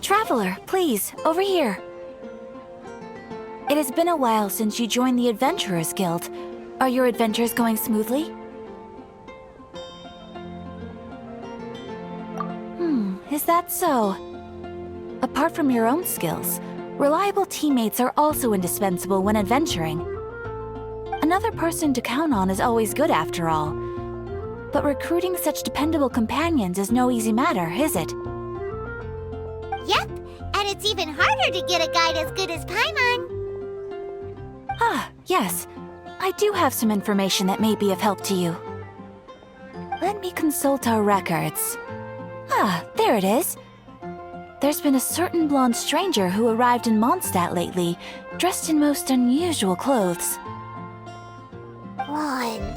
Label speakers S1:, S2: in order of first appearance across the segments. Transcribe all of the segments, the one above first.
S1: Traveler, please, over here. It has been a while since you joined the Adventurers Guild. Are your adventures going smoothly? Is that so? Apart from your own skills, reliable teammates are also indispensable when adventuring. Another person to count on is always good after all. But recruiting such dependable companions is no easy matter, is it?
S2: Yep, and it's even harder to get a guide as good as Paimon.
S1: Ah, yes. I do have some information that may be of help to you. Let me consult our records. Ah, there it is. There's been a certain blonde stranger who arrived in Mondstadt lately, dressed in most unusual clothes.
S2: Blonde.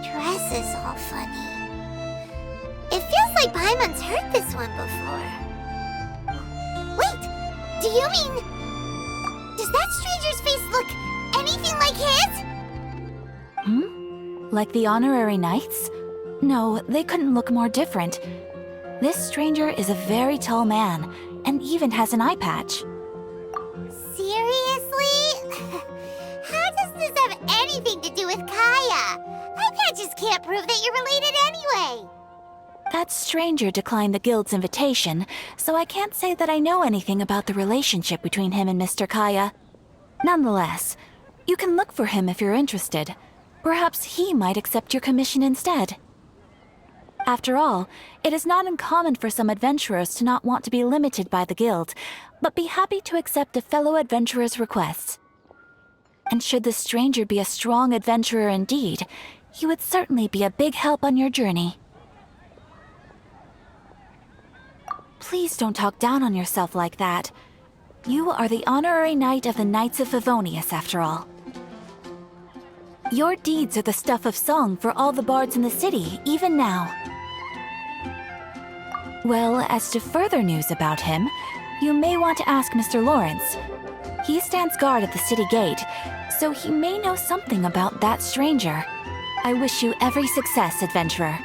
S2: Dress is all funny. It feels like Paimon's heard this one before. Wait, do you mean... Does that stranger's face look anything like his?
S1: Like the honorary knights? No, they couldn't look more different. This stranger is a very tall man, and even has an eye patch.
S2: Seriously? How does this have anything to do with Kaya? Eye patches can't prove that you're related anyway.
S1: That stranger declined the guild's invitation, so I can't say that I know anything about the relationship between him and Mr. Kaya. Nonetheless, you can look for him if you're interested. Perhaps he might accept your commission instead. After all, it is not uncommon for some adventurers to not want to be limited by the guild, but be happy to accept a fellow adventurer's requests. And should the stranger be a strong adventurer indeed, he would certainly be a big help on your journey. Please don't talk down on yourself like that. You are the honorary knight of the Knights of Favonius, after all. Your deeds are the stuff of song for all the bards in the city, even now. Well, as to further news about him, you may want to ask Mr. Lawrence. He stands guard at the city gate, so he may know something about that stranger. I wish you every success, adventurer.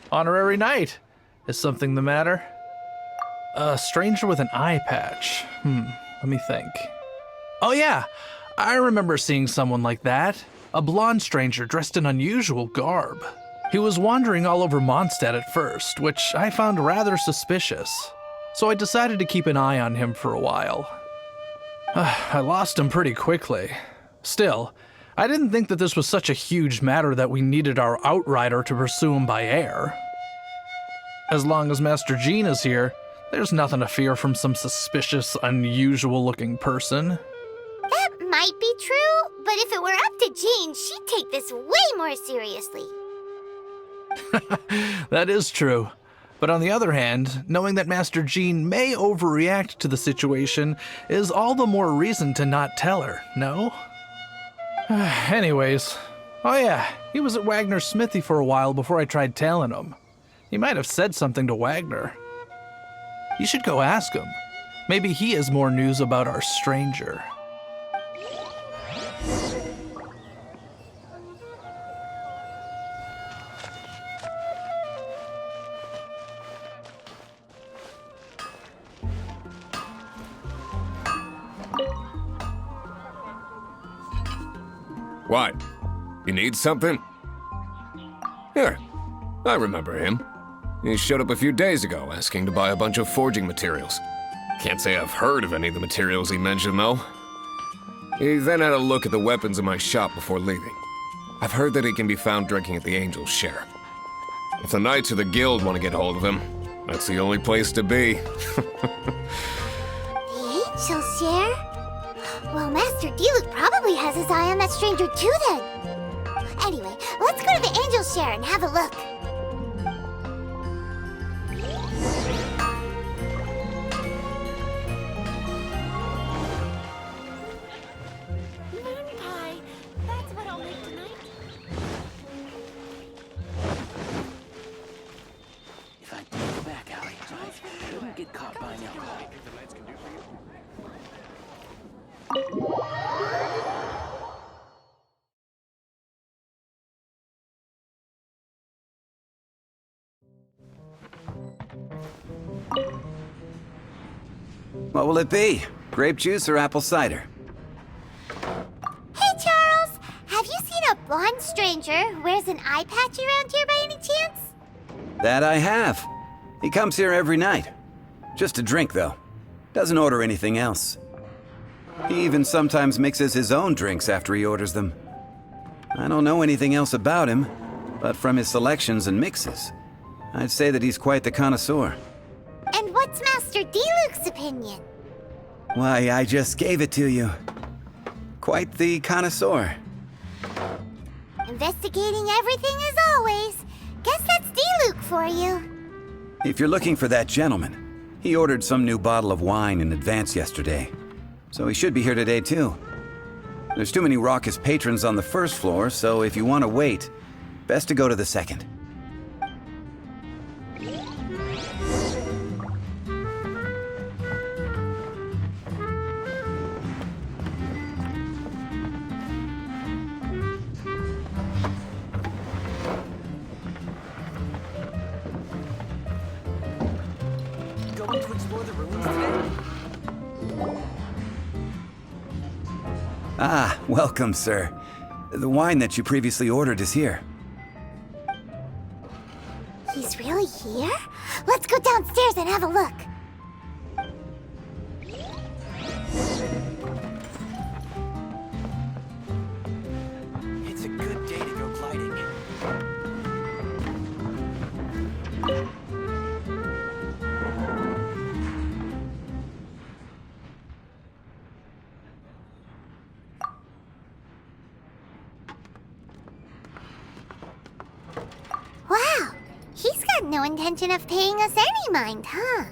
S3: Honorary knight. Is something the matter? A stranger with an eye patch. Let me think. Oh yeah, I remember seeing someone like that. A blonde stranger dressed in unusual garb. He was wandering all over Mondstadt at first, which I found rather suspicious. So I decided to keep an eye on him for a while. I lost him pretty quickly. Still, I didn't think that this was such a huge matter that we needed our outrider to pursue him by air. As long as Master Jean is here, there's nothing to fear from some suspicious, unusual-looking person.
S2: That might be true, but if it were up to Jean, she'd take this way more seriously.
S3: That is true. But on the other hand, knowing that Master Jean may overreact to the situation is all the more reason to not tell her, no? Anyways, oh yeah, he was at Wagner's smithy for a while before I tried tailing him. He might have said something to Wagner. You should go ask him. Maybe he has more news about our stranger.
S4: What? You need something? Here, I remember him. He showed up a few days ago asking to buy a bunch of forging materials. Can't say I've heard of any of the materials he mentioned, though. He then had a look at the weapons in my shop before leaving. I've heard that he can be found drinking at the Angel's Share. If the Knights or the Guild want to get hold of him, that's the only place to be.
S2: The Angel's Share? Well, Master Diluc probably has his eye on that stranger too then. Anyway, let's go to the Angel's Share and have a look.
S5: Moon pie. That's what I'll make tonight.
S6: If I take the back alley, I wouldn't get caught by now.
S7: What will it be? Grape juice or apple cider?
S2: Hey, Charles! Have you seen a blonde stranger who wears an eye patch around here by any chance?
S7: That I have. He comes here every night. Just to drink, though. Doesn't order anything else. He even sometimes mixes his own drinks after he orders them. I don't know anything else about him, but from his selections and mixes, I'd say that he's quite the connoisseur.
S2: And what's Master Diluc's opinion?
S7: Why, I just gave it to you. Quite the connoisseur.
S2: Investigating everything as always. Guess that's Diluc for you.
S7: If you're looking for that gentleman, he ordered some new bottle of wine in advance yesterday. So he should be here today too. There's too many raucous patrons on the first floor, so if you want to wait, best to go to the second.
S6: Going to explore the ruins today?
S7: Ah, welcome, sir. The wine that you previously ordered is here.
S2: He's really here? Let's go downstairs and have a look.
S6: It's a good day to go gliding.
S2: Wow, he's got no intention of paying us any mind, huh?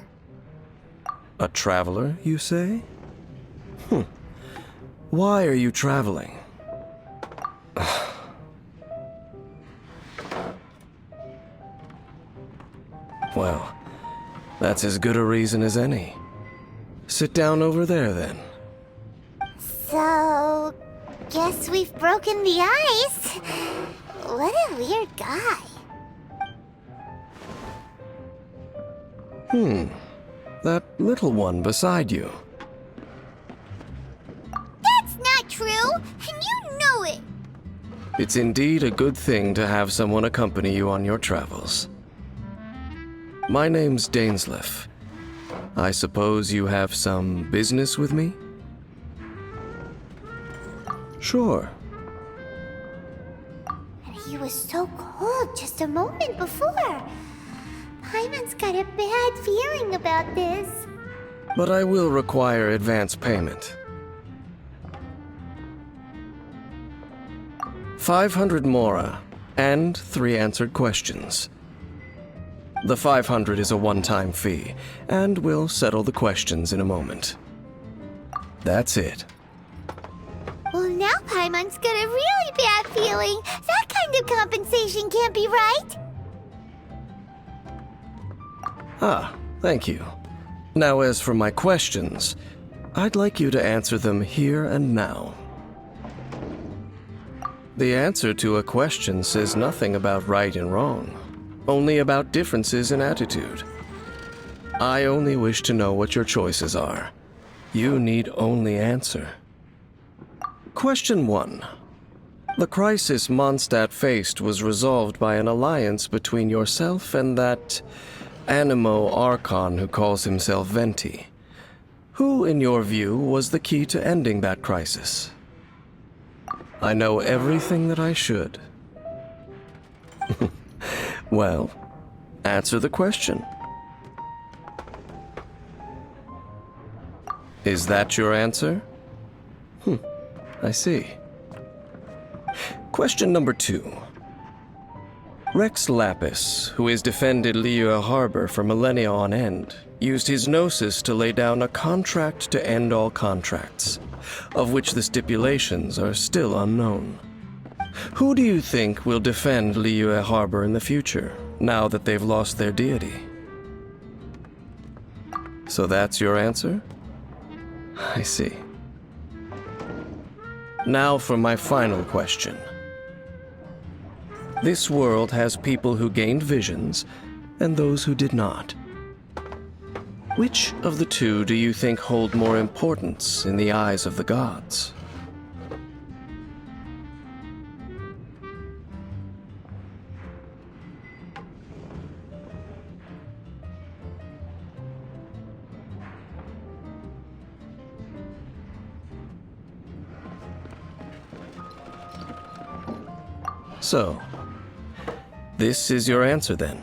S8: A traveler, you say? Why are you traveling? Well, that's as good a reason as any. Sit down over there, then.
S2: So, guess we've broken the ice. What a weird guy.
S8: That little one beside you.
S2: That's not true, and you know it.
S8: It's indeed a good thing to have someone accompany you on your travels. My name's Dainsleif. I suppose you have some business with me? Sure.
S2: And he was so cold just a moment before. Paimon's got a bad feeling about this.
S8: But I will require advance payment. 500 mora and 3 answered questions. The 500 is a one-time fee, and we'll settle the questions in a moment. That's it.
S2: Well, now Paimon's got a really bad feeling. That kind of compensation can't be right.
S8: Ah, thank you. Now, as for my questions, I'd like you to answer them here and now. The answer to a question says nothing about right and wrong, only about differences in attitude. I only wish to know what your choices are. You need only answer. Question 1. The crisis Mondstadt faced was resolved by an alliance between yourself and that Animo Archon who calls himself Venti. Who, in your view, was the key to ending that crisis? I know everything that I should. Well, answer the question. Is that your answer? I see. Question number 2. Rex Lapis, who has defended Liyue Harbor for millennia on end, used his gnosis to lay down a contract to end all contracts, of which the stipulations are still unknown. Who do you think will defend Liyue Harbor in the future, now that they've lost their deity? So that's your answer? I see. Now for my final question. This world has people who gained visions and those who did not. Which of the two do you think hold more importance in the eyes of the gods? So, this is your answer then.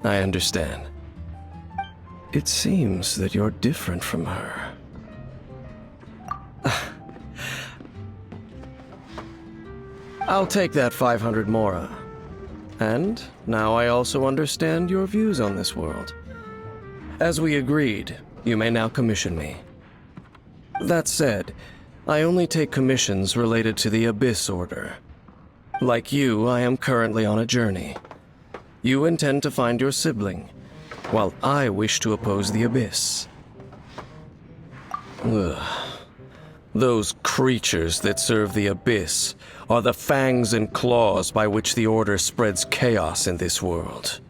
S8: I understand. It seems that you're different from her. I'll take that 500 mora. And now I also understand your views on this world. As we agreed, you may now commission me. That said, I only take commissions related to the Abyss Order. Like you, I am currently on a journey. You intend to find your sibling, while I wish to oppose the Abyss. Ugh. Those creatures that serve the Abyss are the fangs and claws by which the Order spreads chaos in this world.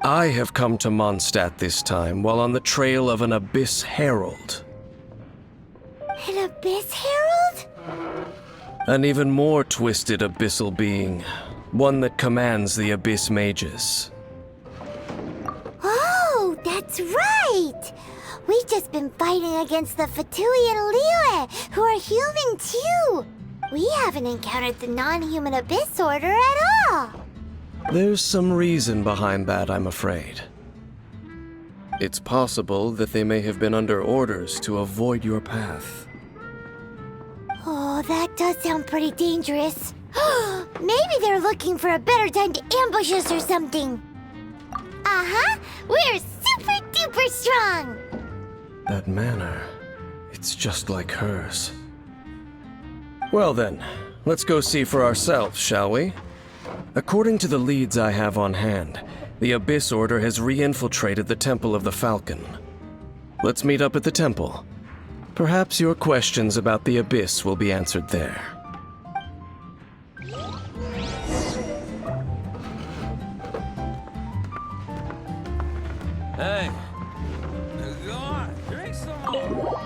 S8: I have come to Mondstadt this time while on the trail of an Abyss Herald.
S2: An Abyss Herald?
S8: An even more twisted abyssal being, one that commands the Abyss Mages.
S2: Oh, that's right! We've just been fighting against the Fatui and Liyue, who are human too! We haven't encountered the non-human Abyss Order at all!
S8: There's some reason behind that, I'm afraid. It's possible that they may have been under orders to avoid your path.
S2: Oh, that does sound pretty dangerous. Maybe they're looking for a better time to ambush us or something. Uh-huh! We're super duper strong!
S8: That manner, it's just like hers. Well then, let's go see for ourselves, shall we? According to the leads I have on hand, the Abyss Order has re-infiltrated the Temple of the Falcon. Let's meet up at the temple. Perhaps your questions about the Abyss will be answered there.
S6: Hey, go on, drink some more.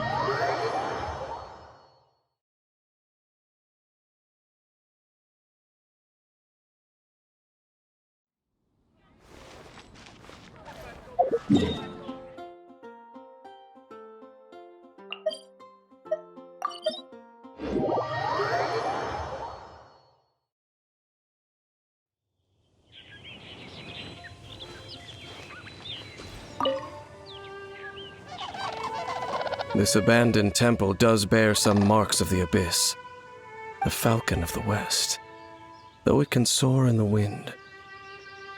S8: This abandoned temple does bear some marks of the Abyss. The Falcon of the West. Though it can soar in the wind,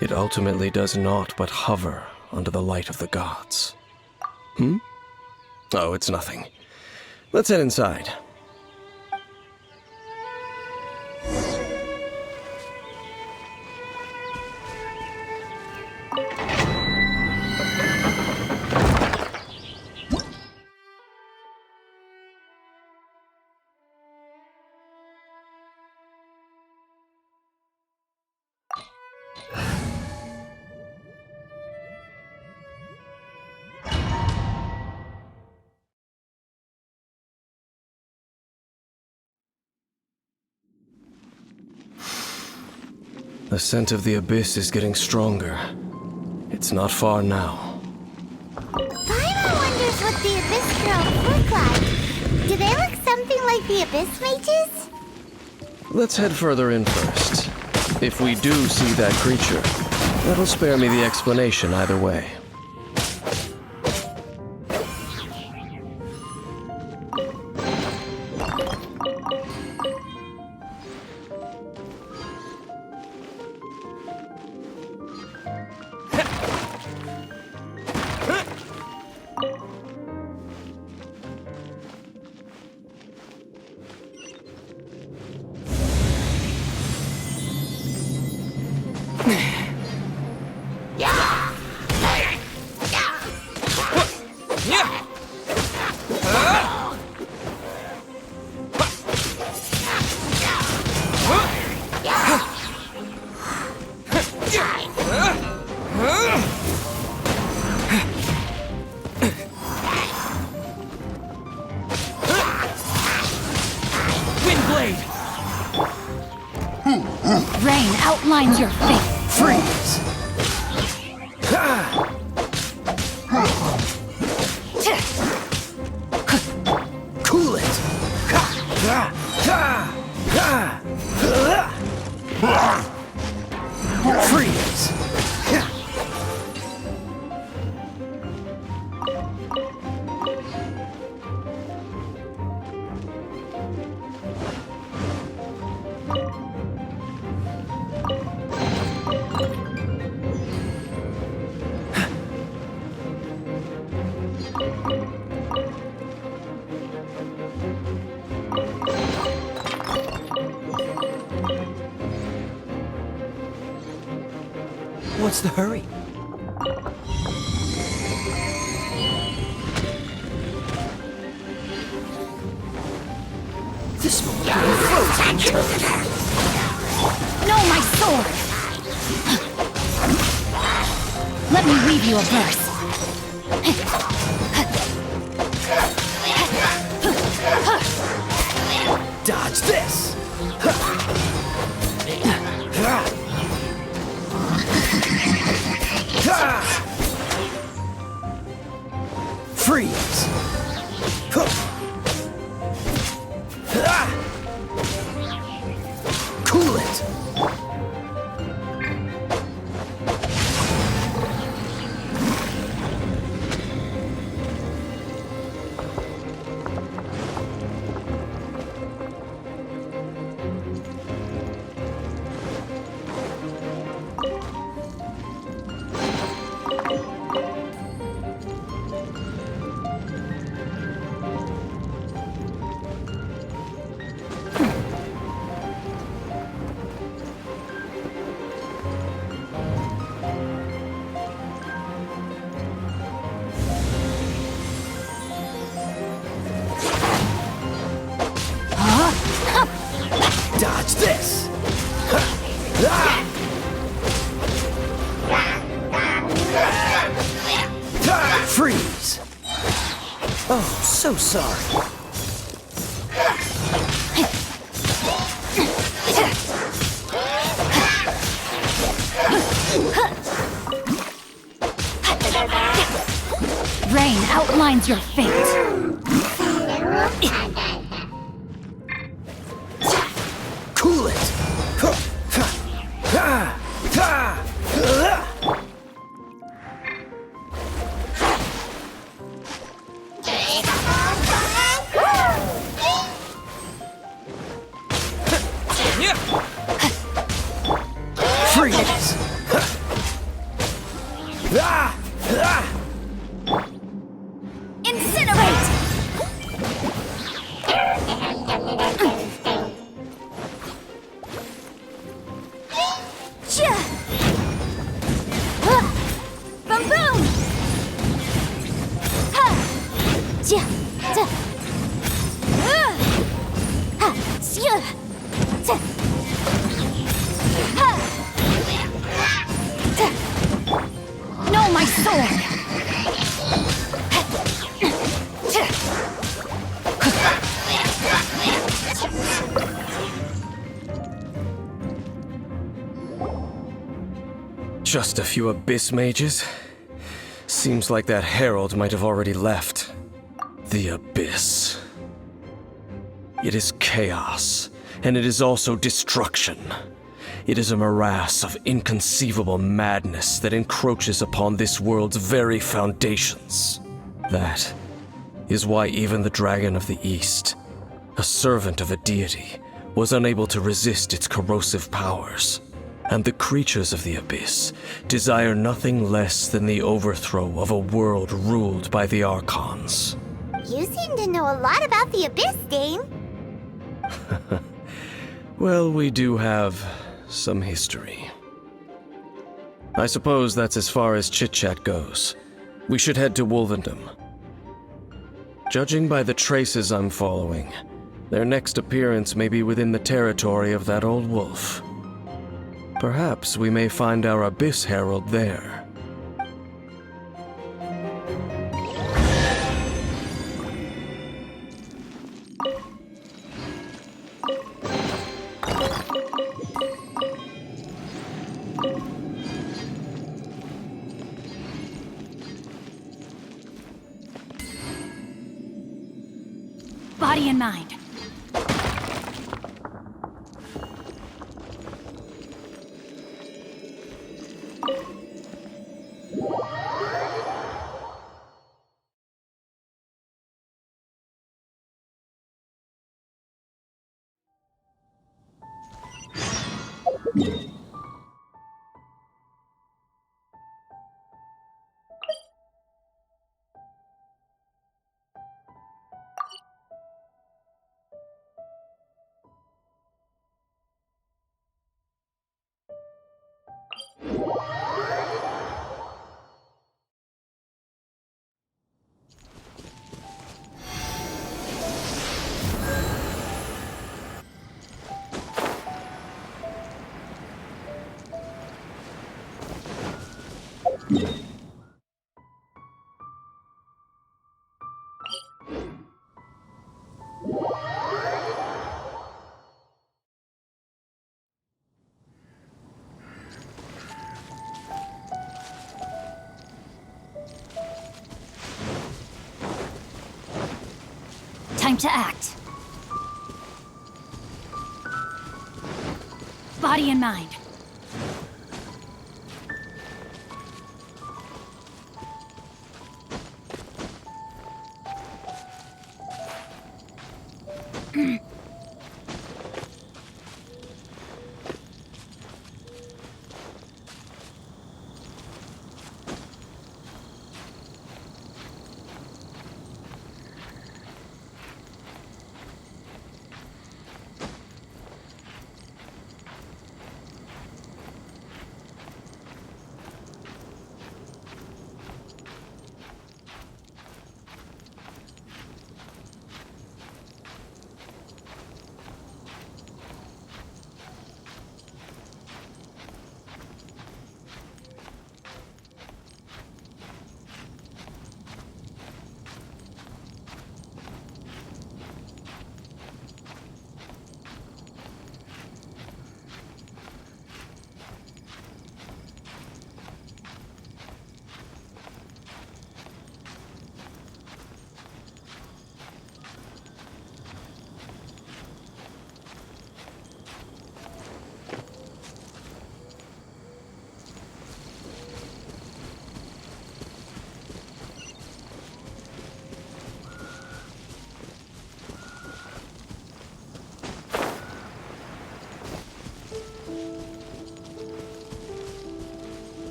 S8: it ultimately does naught but hover under the light of the gods. Oh, it's nothing. Let's head inside. The scent of the abyss is getting stronger. It's not far now.
S2: Paimon wonders what the Abyss Girls look like. Do they look something like the Abyss Mages?
S8: Let's head further in first. If we do see that creature, that'll spare me the explanation either way.
S1: Rain outlines your fate.
S8: Freeze! Cool it! Freeze!
S6: What's the hurry? This will be frozen.
S1: No, my sword! Let me weave you a verse.
S6: Dodge this! Freeze! Cool it! Dodge this! Freeze! Oh, so sorry.
S1: Rain outlines your fate.
S6: Cool it! Freeze!
S1: Incinerate! Boom boom! Ha! Ja! Ja! Ha! Sia! Ja! Ha! Ja! No, my sword!
S8: Just a few abyss mages? Seems like that herald might have already left. The abyss. It is chaos, and it is also destruction. It is a morass of inconceivable madness that encroaches upon this world's very foundations. That is why even the Dragon of the East, a servant of a deity, was unable to resist its corrosive powers. And the creatures of the abyss desire nothing less than the overthrow of a world ruled by the Archons.
S2: You seem to know a lot about the Abyss, Dane.
S8: Well, we do have some history. I suppose that's as far as chit-chat goes. We should head to Wolvendom. Judging by the traces I'm following, their next appearance may be within the territory of that old wolf. Perhaps we may find our Abyss Herald there.
S1: Body and mind. Time to act. Body and mind.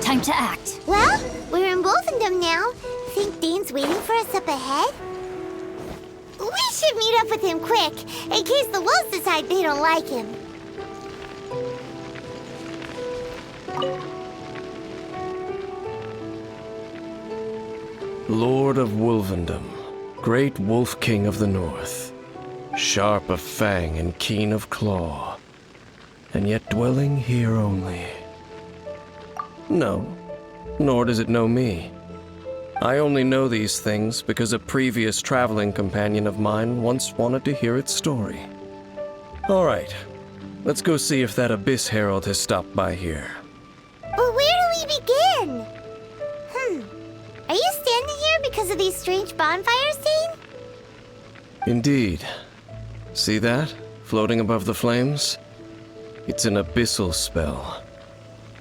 S1: Time to act.
S2: Well, we're in Wolfendom now. Think Dane's waiting for us up ahead? We should meet up with him quick, in case the wolves decide they don't like him.
S8: Lord of Wolvendom, great Wolf King of the North, sharp of fang and keen of claw, and yet dwelling here only. No, nor does it know me. I only know these things because a previous traveling companion of mine once wanted to hear its story. All right, let's go see if that Abyss Herald has stopped by here.
S2: But where do we begin? Are you standing here because of these strange bonfires, Dane?
S8: Indeed. See that, floating above the flames? It's an abyssal spell.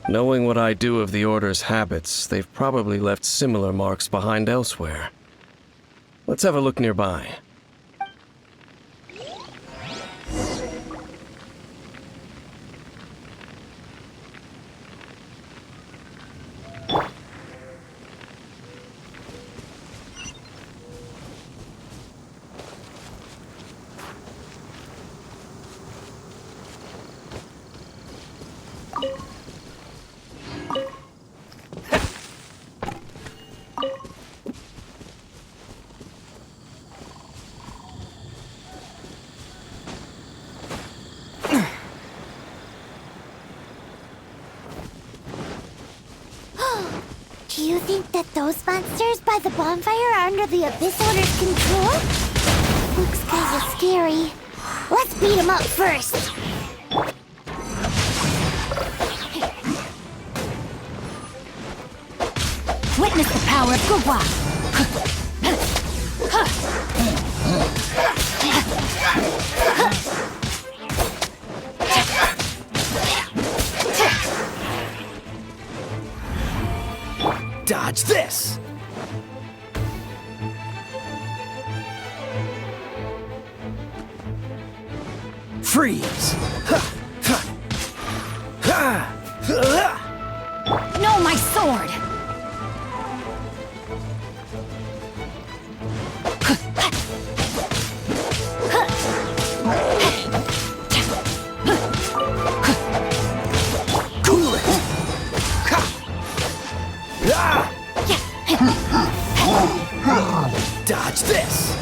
S8: Knowing what I do of the Order's habits, they've probably left similar marks behind elsewhere. Let's have a look nearby.
S2: Do you think that those monsters by the bonfire are under the Abyss Order's control? Looks kinda scary. Let's beat them up first.
S1: Witness the power of Gugwa!
S6: Dodge this! Freeze!
S1: No, my sword!
S6: Cool it! Dodge this!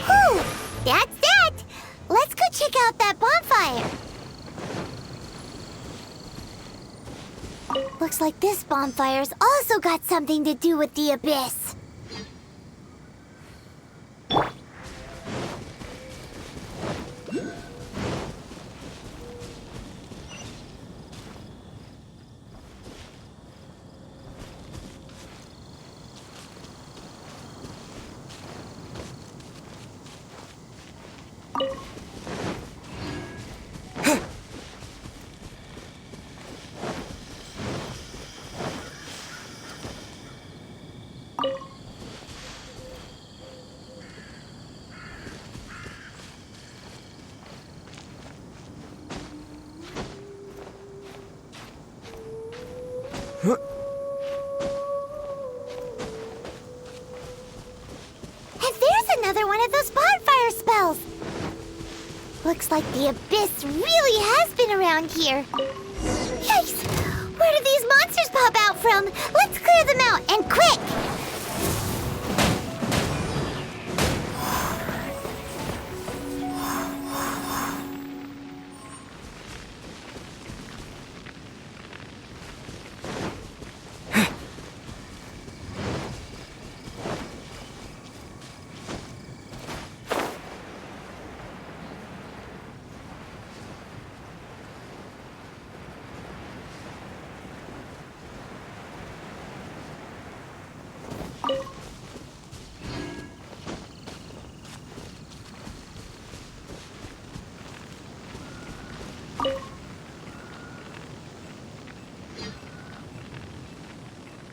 S2: Whew! That's that! Let's go check out that bonfire. Looks like this bonfire's also got something to do with the Abyss. And there's another one of those bonfire spells! Looks like the Abyss really has been around here. Yikes! Where did these monsters pop out from? Let's clear them out, and quick!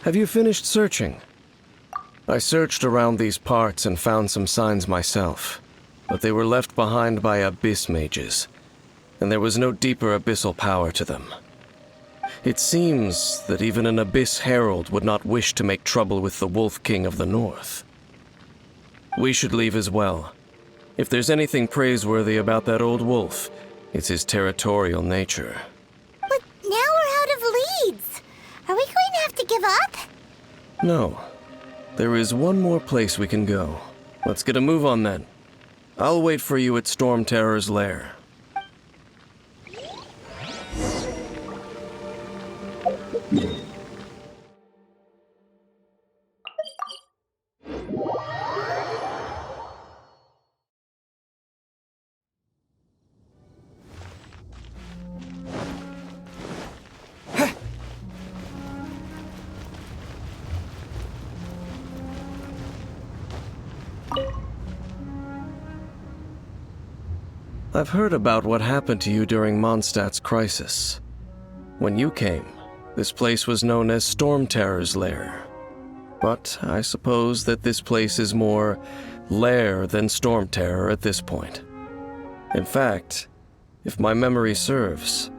S8: Have you finished searching? I searched around these parts and found some signs myself, but they were left behind by abyss mages, and there was no deeper abyssal power to them. It seems that even an Abyss Herald would not wish to make trouble with the Wolf King of the North. We should leave as well. If there's anything praiseworthy about that old wolf, it's his territorial nature.
S2: But now we're out of leads. Are we going to have to give up?
S8: No. There is one more place we can go. Let's get a move on then. I'll wait for you at Storm Terror's lair. I've heard about what happened to you during Mondstadt's crisis. When you came, this place was known as Storm Terror's Lair. But I suppose that this place is more lair than Storm Terror at this point. In fact, if my memory serves,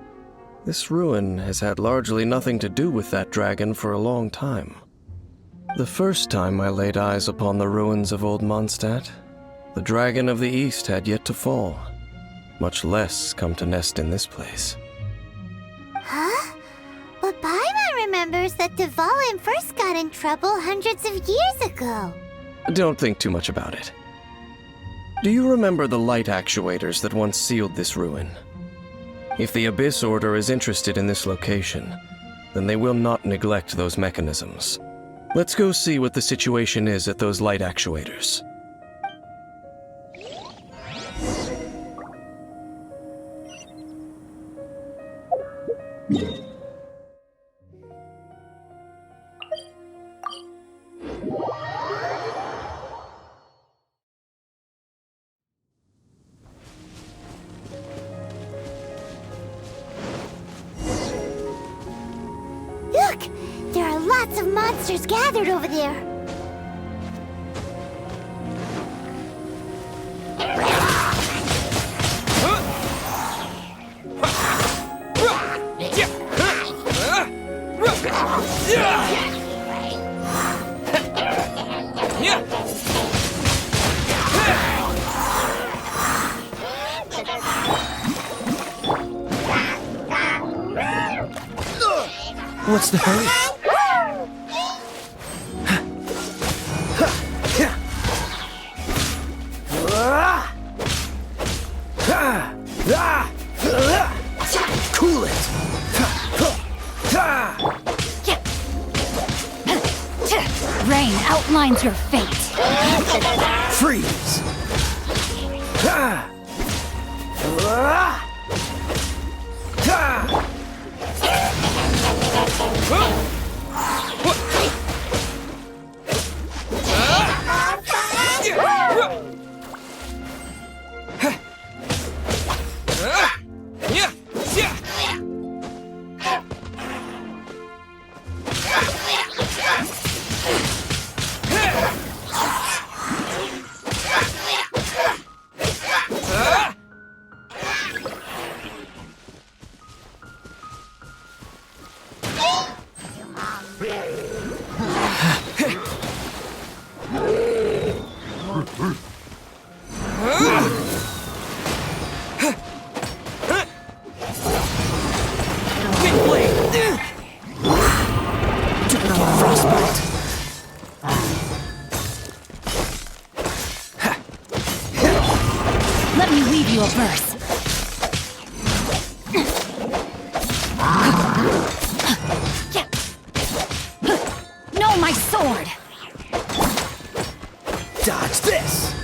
S8: this ruin has had largely nothing to do with that dragon for a long time. The first time I laid eyes upon the ruins of Old Mondstadt, the dragon of the East had yet to fall, much less come to nest in this place.
S2: Huh? But Paimon remembers that Dvalin first got in trouble hundreds of years ago.
S8: Don't think too much about it. Do you remember the light actuators that once sealed this ruin? If the Abyss Order is interested in this location, then they will not neglect those mechanisms. Let's go see what the situation is at those light actuators.
S2: Look! There are lots of monsters gathered over there.
S6: What's the hurry? Cool it!
S1: Rain outlines your fate.
S6: Freeze!
S1: Let me weave you a verse. No, my sword!
S6: Dodge this!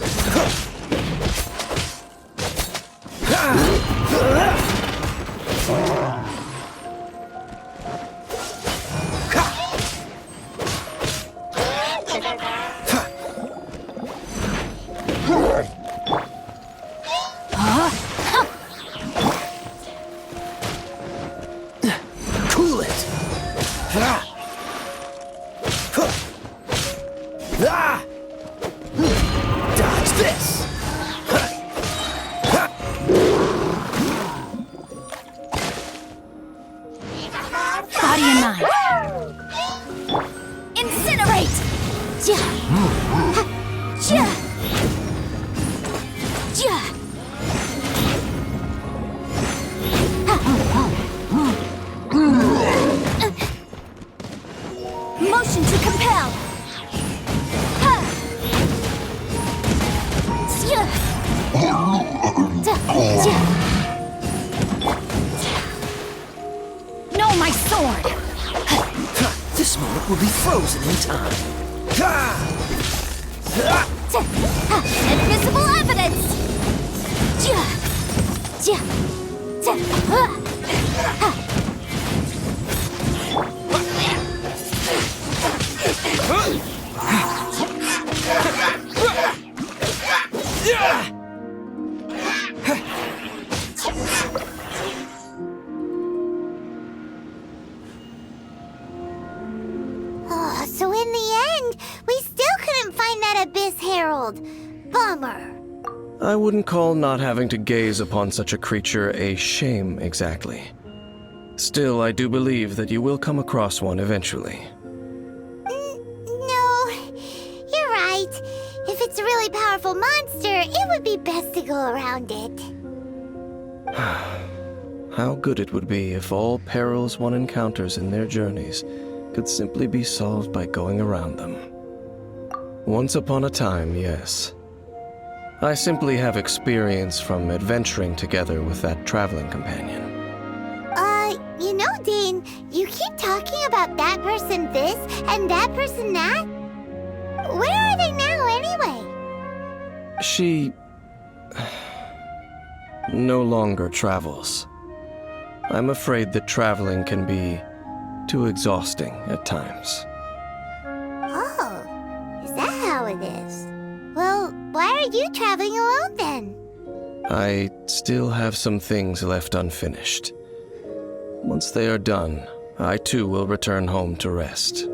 S6: Cool it! Dodge this!
S1: Body and mind. Incinerate! Ja. Ja. Ja. Motion to compel. Ha. Ja. Ja. No, my sword!
S6: This moment will be frozen in time.
S2: Invisible evidence! Ja. Ja. Ja. Ha. So in the end, we still couldn't find that Abyss Herald. Bummer.
S8: I wouldn't call not having to gaze upon such a creature a shame exactly. Still, I do believe that you will come across one eventually.
S2: No, you're right. If it's a really powerful monster, it would be best to go around it.
S8: How good it would be if all perils one encounters in their journeys could simply be solved by going around them. Once upon a time, yes. I simply have experience from adventuring together with that traveling companion.
S2: You know, Dane, you keep talking about that person this and that person that. Where are they now, anyway?
S8: She no longer travels. I'm afraid that traveling can be too exhausting at times.
S2: Oh, is that how it is? Well, why are you traveling alone then?
S8: I still have some things left unfinished. Once they are done, I too will return home to rest.
S2: Yep,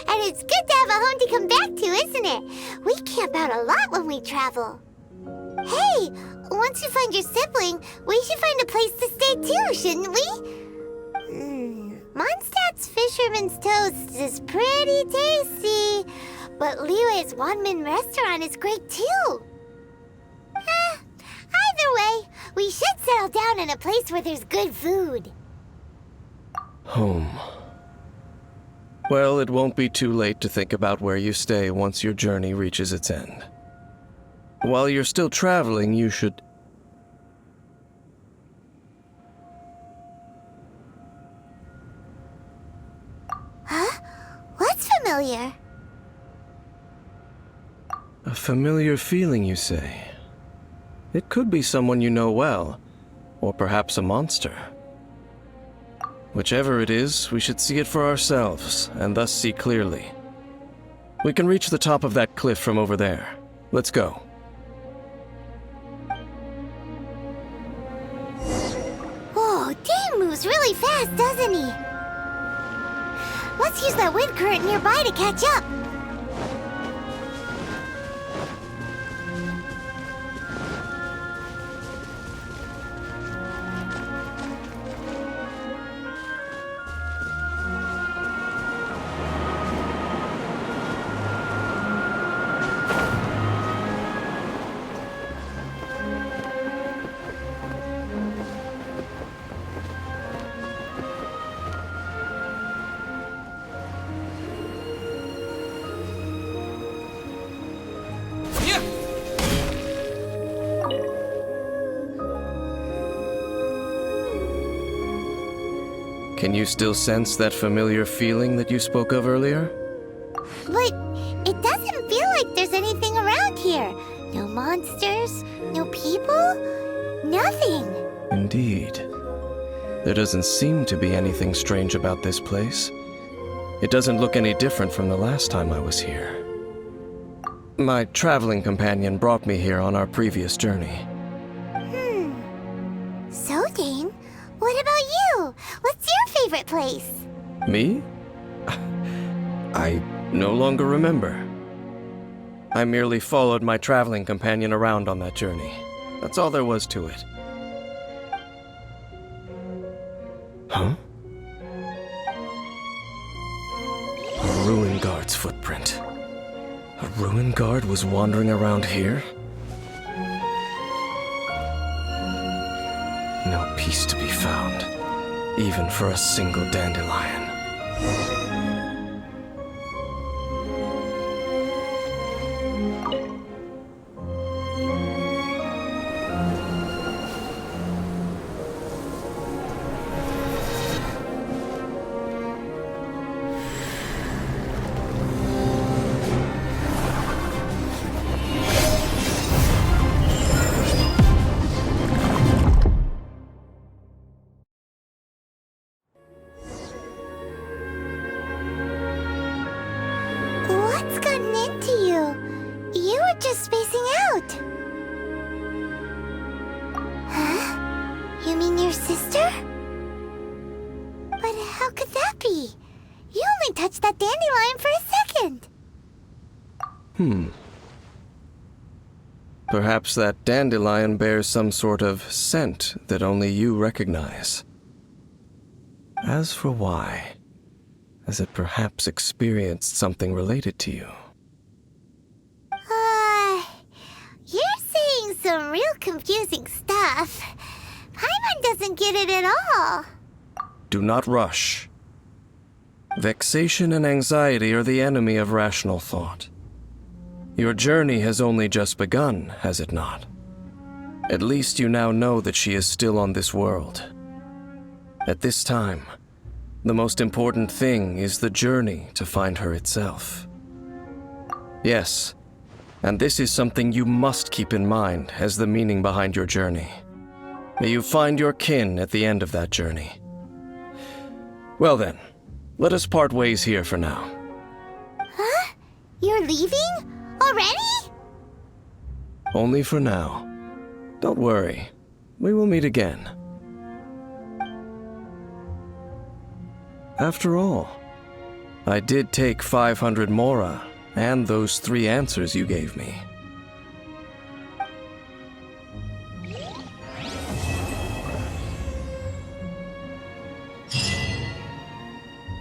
S2: and it's good to have a home to come back to, isn't it? We camp out a lot when we travel. Hey, once you find your sibling, we should find a place to stay too, shouldn't we? Mondstadt's Fisherman's Toast is pretty tasty, but Liue's Wanmin restaurant is great too. Either way, we should settle down in a place where there's good food.
S8: Home. Well, it won't be too late to think about where you stay once your journey reaches its end. While you're still traveling, you should...
S2: Huh? What's familiar?
S8: A familiar feeling, you say? It could be someone you know well, or perhaps a monster. Whichever it is, we should see it for ourselves, and thus see clearly. We can reach the top of that cliff from over there. Let's go.
S2: Whoa, Dane moves really fast, doesn't he? Let's use that wind current nearby to catch up.
S8: Can you still sense that familiar feeling that you spoke of earlier?
S2: But it doesn't feel like there's anything around here. No monsters, no people, nothing.
S8: Indeed. There doesn't seem to be anything strange about this place. It doesn't look any different from the last time I was here. My traveling companion brought me here on our previous journey.
S2: So, Dane, what about you? What's your favorite place?
S8: Me? I no longer remember. I merely followed my traveling companion around on that journey. That's all there was to it. Huh? A ruin guard's footprint. A ruin guard was wandering around here? No peace to be found, even for a single dandelion.
S2: What's gotten into you? You were just spacing out. Huh? You mean your sister? But how could that be? You only touched that dandelion for a second.
S8: Perhaps that dandelion bears some sort of scent that only you recognize. As for why, has it perhaps experienced something related to you?
S2: You're saying some real confusing stuff. Paimon doesn't get it at all.
S8: Do not rush. Vexation and anxiety are the enemy of rational thought. Your journey has only just begun, has it not? At least you now know that she is still on this world. At this time, the most important thing is the journey to find her itself. Yes, and this is something you must keep in mind as the meaning behind your journey. May you find your kin at the end of that journey. Well then, let us part ways here for now.
S2: Huh? You're leaving? Already?
S8: Only for now. Don't worry, we will meet again. After all, I did take 500 mora and those 3 answers you gave me.